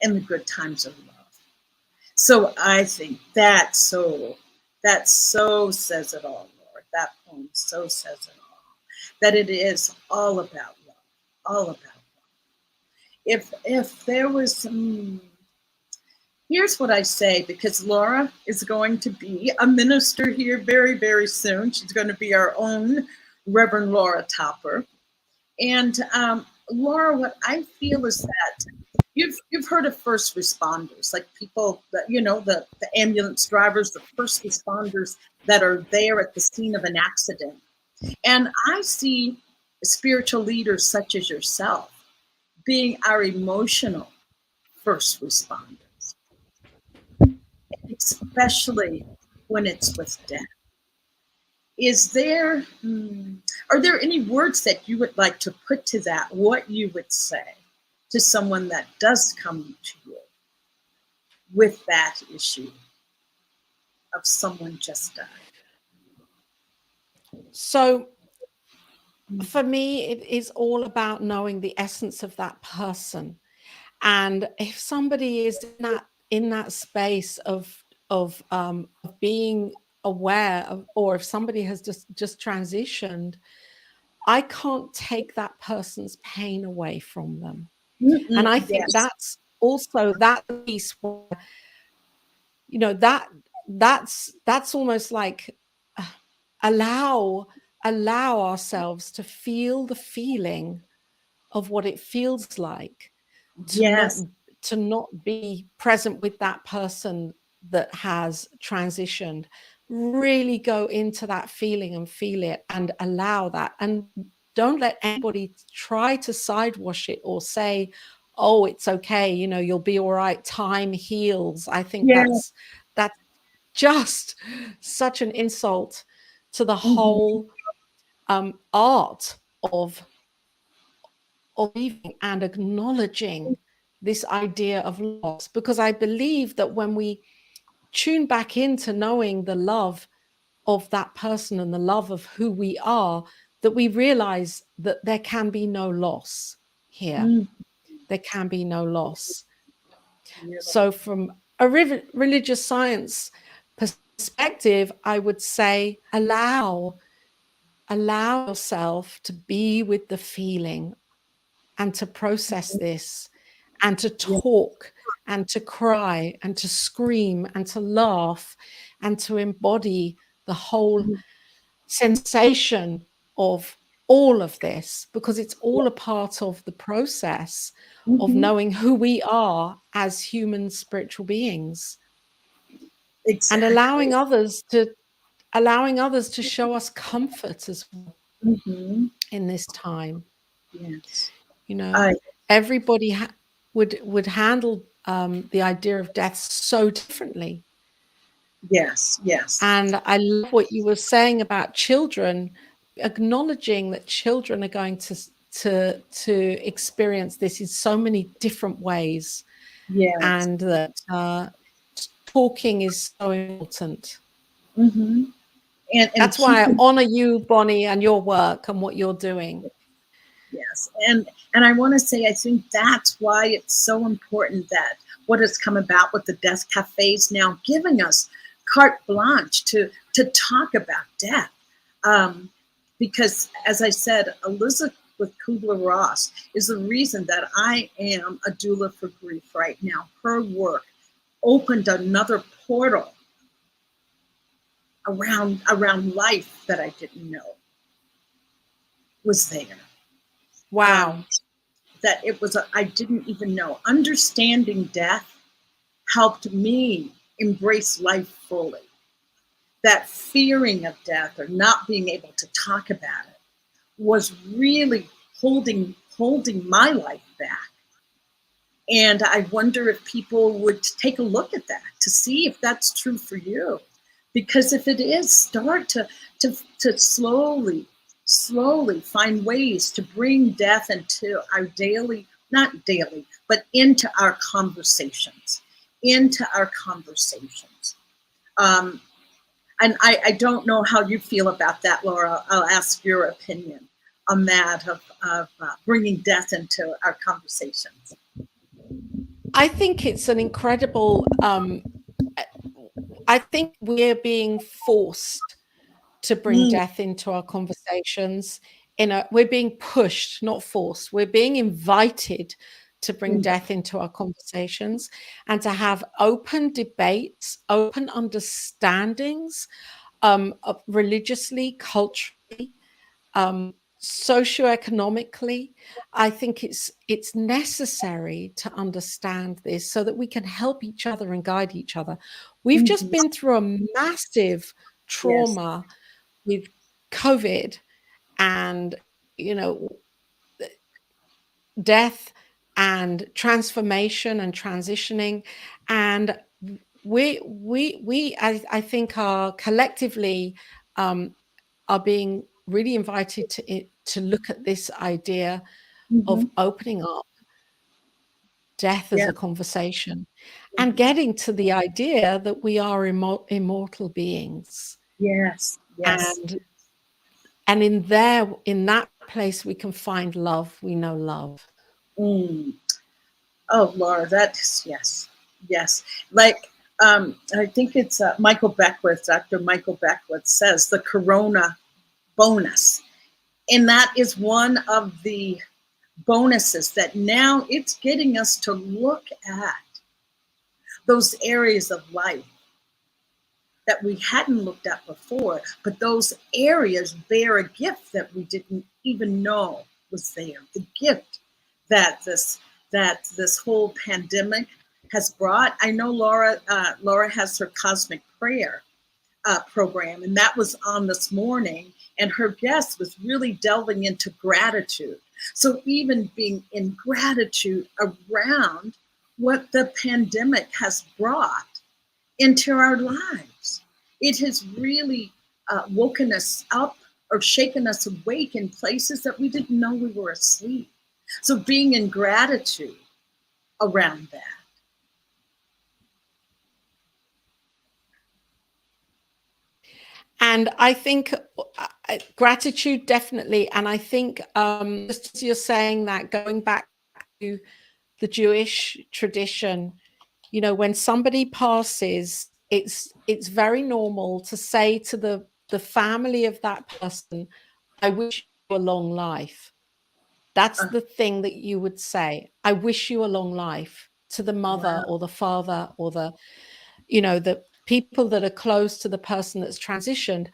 Speaker 2: and the good times of love." So I think that so says it all, Lord. That poem so says it all. that it is all about love, all about love. If there was here's what I say, because Laura is going to be a minister here very, very soon. She's going to be our own Reverend Laura Topper. And Laura, what I feel is that you've heard of first responders, like people that, you know, the ambulance drivers, the first responders that are there at the scene of an accident. And I see spiritual leaders such as yourself being our emotional first responders, especially when it's with death. Is there, are there any words that you would like to put to that, what you would say to someone that does come to you with that issue of someone just died?
Speaker 3: So for me, it is all about knowing the essence of that person. And if somebody is in that space of being aware of, or if somebody has just transitioned, I can't take that person's pain away from them. And I think that's also that piece where, you know, that's almost like allow ourselves to feel the feeling of what it feels like to not be present with that person that has transitioned. Really go into that feeling and feel it and allow that, and don't let anybody try to sidewash it or say, oh, it's okay, you know, you'll be all right, time heals. I think that's just such an insult to the whole art of grieving and acknowledging this idea of loss, because I believe that when we tune back into knowing the love of that person and the love of who we are, that we realize that there can be no loss here. There can be no loss. So from a religious science perspective, I would say allow yourself to be with the feeling and to process this and to talk and to cry and to scream and to laugh and to embody the whole sensation of all of this, because it's all a part of the process of knowing who we are as human spiritual beings. And allowing others to show us comfort as well in this time. You know, everybody would handle the idea of death so differently.
Speaker 2: Yes.
Speaker 3: And I love what you were saying about children, acknowledging that children are going to experience this in so many different ways. And that talking is so important.
Speaker 2: And
Speaker 3: that's why I honor you, Bonnie, and your work and what you're doing.
Speaker 2: Yes. And I want to say, I think that's why it's so important that what has come about with the death cafes now giving us carte blanche to talk about death. Because as I said, Elizabeth Kubler-Ross is the reason that I am a doula for grief right now. Her work opened another portal around life that I didn't know was there.
Speaker 3: Wow.
Speaker 2: That it was, I didn't even know. Understanding death helped me embrace life fully. That fearing of death or not being able to talk about it was really holding my life back. And I wonder if people would take a look at that to see if that's true for you. Because if it is, start to slowly find ways to bring death into our daily, not daily, but into our conversations. And I don't know how you feel about that, Laura. I'll ask your opinion on that of bringing death into our conversations.
Speaker 3: I think it's an incredible, I think we're being forced to bring death into our conversations we're being pushed, not forced. We're being invited to bring death into our conversations and to have open debates, open understandings, religiously, culturally, socioeconomically. I think it's necessary to understand this so that we can help each other and guide each other. We've just been through a massive trauma with COVID and, you know, death and transformation and transitioning, and I think are collectively are being really invited to look at this idea of opening up death as a conversation and getting to the idea that we are immortal beings.
Speaker 2: Yes.
Speaker 3: And in that place we can find love. We know love.
Speaker 2: Oh, Laura, that's yes. Like, I think it's Michael Beckwith, Dr. Michael Beckwith says the corona bonus. And that is one of the bonuses that now it's getting us to look at those areas of life that we hadn't looked at before, but those areas bear a gift that we didn't even know was there. The gift that this whole pandemic has brought. I know Laura has her cosmic prayer program, and that was on this morning, and her guest was really delving into gratitude. So even being in gratitude around what the pandemic has brought into our lives. It has really woken us up or shaken us awake in places that we didn't know we were asleep. So being in gratitude around that.
Speaker 3: And I think gratitude, definitely. And I think just as you're saying that, going back to the Jewish tradition, you know, when somebody passes, it's very normal to say to the family of that person, I wish you a long life. That's the thing that you would say. I wish you a long life, to the mother or the father or the people that are close to the person that's transitioned.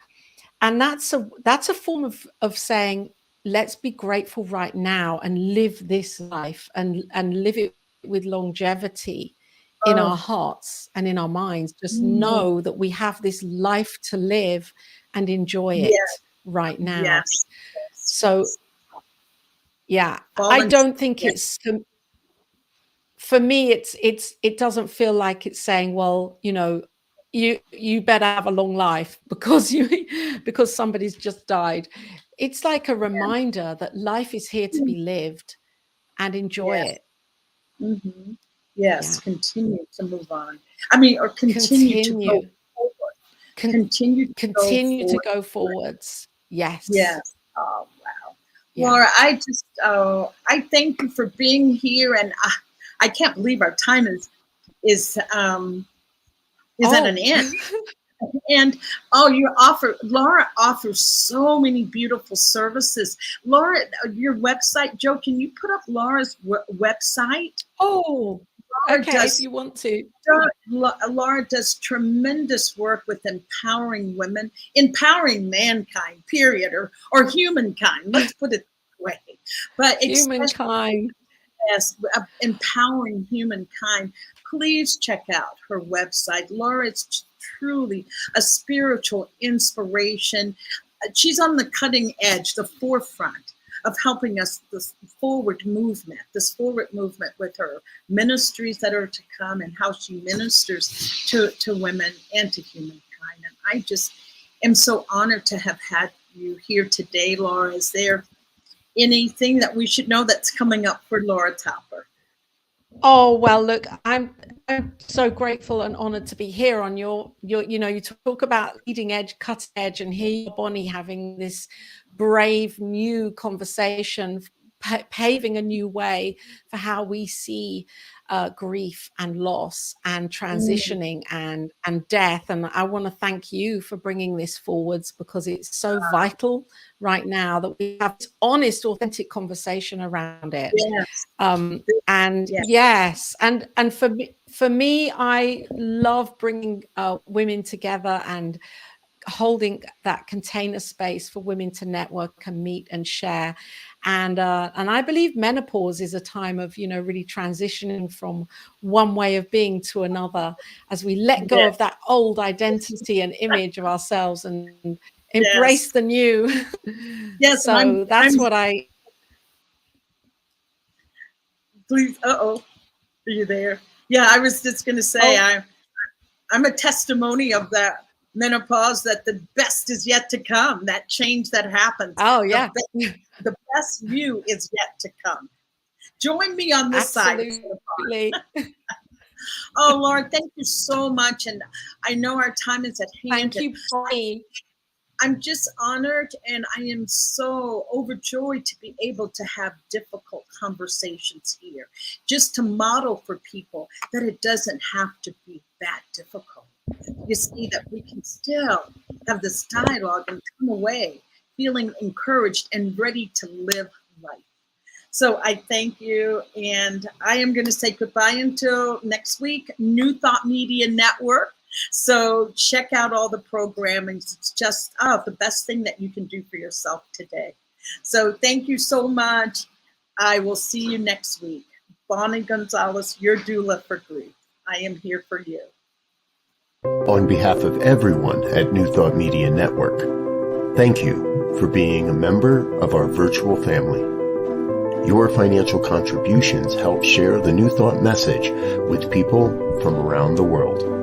Speaker 3: And that's a form of saying, let's be grateful right now and live this life and live it with longevity in our hearts and in our minds. Just know that we have this life to live and enjoy it right now. So yeah, I don't think it's, for me, it doesn't feel like it's saying, well, you know, you better have a long life because somebody's just died. It's like a reminder that life is here to be lived and enjoy it.
Speaker 2: Yes, continue to move on. I mean, or continue to go forward. Continue
Speaker 3: to go forwards. Yes.
Speaker 2: Oh, wow. Yeah. Laura, I thank you for being here, and I can't believe our time is at an end. And Laura offers so many beautiful services. Laura, your website, Joe, can you put up Laura's website?
Speaker 3: Oh, Laura okay, if you want to.
Speaker 2: Laura does tremendous work with empowering women, empowering mankind, period, or humankind. Let's put it that way. But
Speaker 3: humankind.
Speaker 2: Yes, empowering humankind. Please check out her website. Laura is truly a spiritual inspiration. She's on the cutting edge, the forefront of helping us this forward movement with her ministries that are to come and how she ministers to women and to humankind. And I just am so honored to have had you here today, Laura. Is there anything that we should know that's coming up for Laura Topper?
Speaker 3: Oh, well, look, I'm so grateful and honored to be here on your, you talk about leading edge, cutting edge, and here Bonnie having this brave new conversation, paving a new way for how we see grief and loss and transitioning and death. And I want to thank you for bringing this forwards, because it's so vital right now that we have this honest, authentic conversation around it.
Speaker 2: Yes.
Speaker 3: And yes, and for me, I love bringing women together and holding that container space for women to network and meet and share. And I believe menopause is a time of, really transitioning from one way of being to another, as we let go of that old identity and image of ourselves and embrace the new.
Speaker 2: Yes.
Speaker 3: So that's what I.
Speaker 2: Please. Are you there? Yeah, I was just going to say, I'm a testimony of that menopause, that the best is yet to come, that change that happens.
Speaker 3: Oh, yeah.
Speaker 2: The best view is yet to come. Join me on this side.
Speaker 3: Absolutely.
Speaker 2: Oh, Lauren, thank you so much. And I know our time is at hand.
Speaker 3: Thank you, Bonnie.
Speaker 2: I'm just honored, and I am so overjoyed to be able to have difficult conversations here, just to model for people that it doesn't have to be that difficult. You see, that we can still have this dialogue and come away feeling encouraged and ready to live life. So I thank you, and I am going to say goodbye until next week. New Thought Media Network. So check out all the programming. It's just the best thing that you can do for yourself today. So thank you so much. I will see you next week. Bonnie Gonzalez, your doula for grief. I am here for you.
Speaker 1: On behalf of everyone at New Thought Media Network, thank you for being a member of our virtual family. Your financial contributions help share the New Thought message with people from around the world.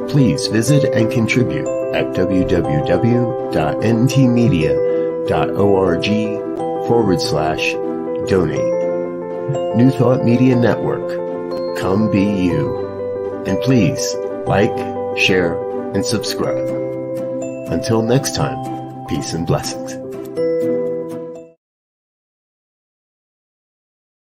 Speaker 1: Please visit and contribute at www.ntmedia.org/donate. New Thought Media Network. Come be you. And please like, share, and subscribe. Until next time, peace and blessings.